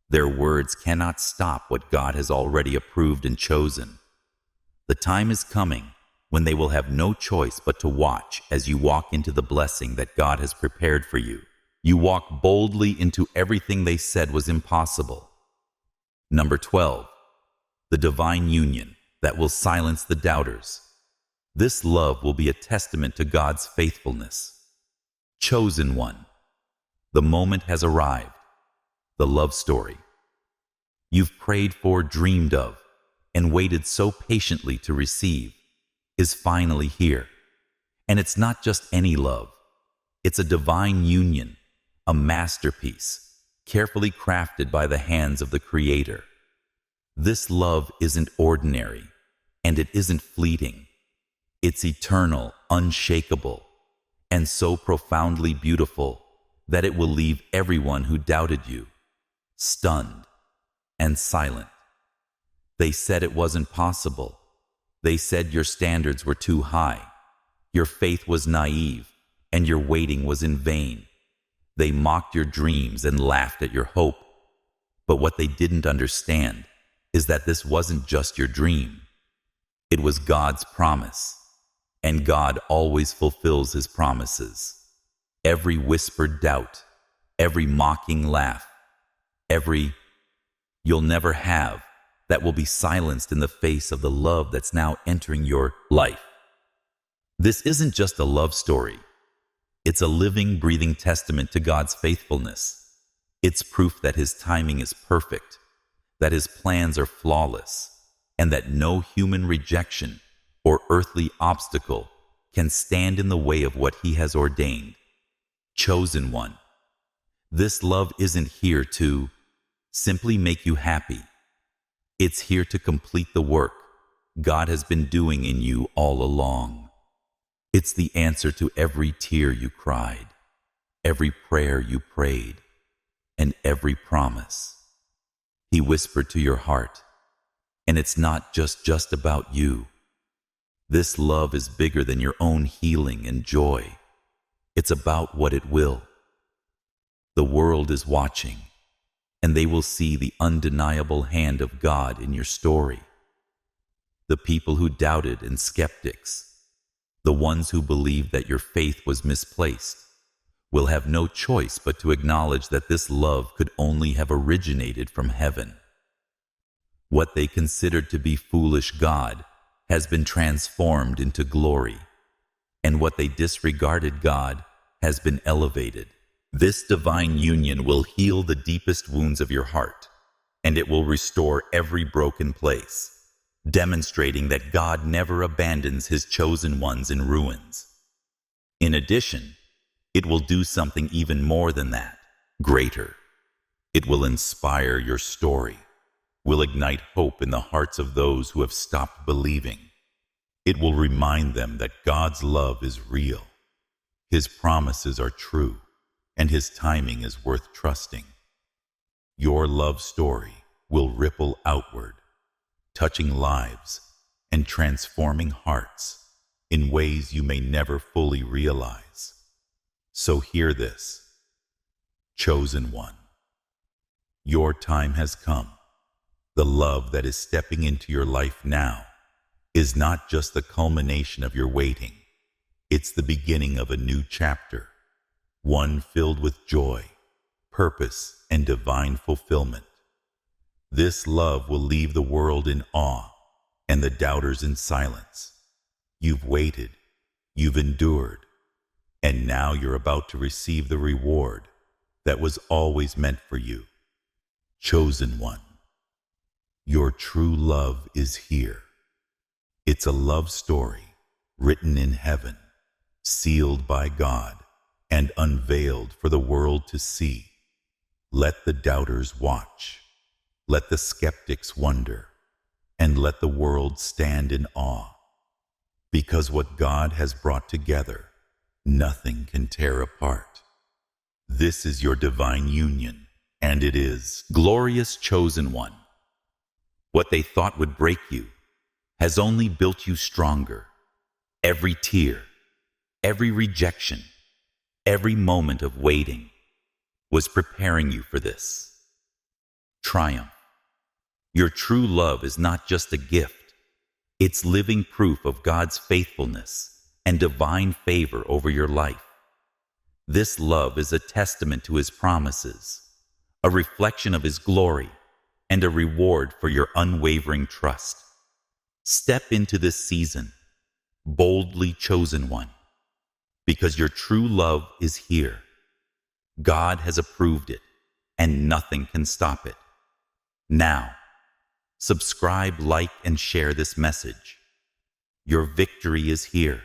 Their words cannot stop what God has already approved and chosen. The time is coming when they will have no choice but to watch as you walk into the blessing that God has prepared for you. You walk boldly into everything they said was impossible. Number 12, the divine union that will silence the doubters. This love will be a testament to God's faithfulness. Chosen one. The moment has arrived. The love story you've prayed for, dreamed of, and waited so patiently to receive is finally here. And it's not just any love. It's a divine union, a masterpiece, carefully crafted by the hands of the Creator. This love isn't ordinary, and it isn't fleeting. It's eternal, unshakable, and so profoundly beautiful that it will leave everyone who doubted you stunned and silent. They said it wasn't possible. They said your standards were too high. Your faith was naive, and your waiting was in vain. They mocked your dreams and laughed at your hope. But what they didn't understand is that this wasn't just your dream. It was God's promise, and God always fulfills His promises. Every whispered doubt, every mocking laugh, every "you'll never have" that will be silenced in the face of the love that's now entering your life. This isn't just a love story. It's a living, breathing testament to God's faithfulness. It's proof that His timing is perfect, that His plans are flawless, and that no human rejection or earthly obstacle can stand in the way of what He has ordained. Chosen one. This love isn't here to simply make you happy. It's here to complete the work God has been doing in you all along. It's the answer to every tear you cried, every prayer you prayed, and every promise He whispered to your heart. And it's not just about you. This love is bigger than your own healing and joy. It's about what it will. The world is watching, and they will see the undeniable hand of God in your story. The people who doubted and skeptics, the ones who believed that your faith was misplaced, will have no choice but to acknowledge that this love could only have originated from heaven. What they considered to be foolish God has been transformed into glory, and what they disregarded God has been elevated. This divine union will heal the deepest wounds of your heart, and it will restore every broken place. demonstrating that God never abandons his chosen ones in ruins. In addition, it will do something even more than that, greater. It will inspire your story, will ignite hope in the hearts of those who have stopped believing. It will remind them that God's love is real, his promises are true, and his timing is worth trusting. Your love story will ripple outward, touching lives and transforming hearts in ways you may never fully realize. So hear this, chosen one. Your time has come. The love that is stepping into your life now is not just the culmination of your waiting. It's the beginning of a new chapter, one filled with joy, purpose, and divine fulfillment. This love will leave the world in awe and the doubters in silence. You've waited, you've endured, and now you're about to receive the reward that was always meant for you. Chosen one, your true love is here. It's a love story written in heaven, sealed by God, and unveiled for the world to see. Let the doubters watch. Let the skeptics wonder, and let the world stand in awe. Because what God has brought together, nothing can tear apart. This is your divine union, and it is glorious chosen one. What they thought would break you has only built you stronger. Every tear, every rejection, every moment of waiting was preparing you for this. Triumph. Your true love is not just a gift. It's living proof of God's faithfulness and divine favor over your life. This love is a testament to his promises, a reflection of his glory, and a reward for your unwavering trust. Step into this season, boldly chosen one, because your true love is here. God has approved it, and nothing can stop it. Now, subscribe, like, and share this message. Your victory is here.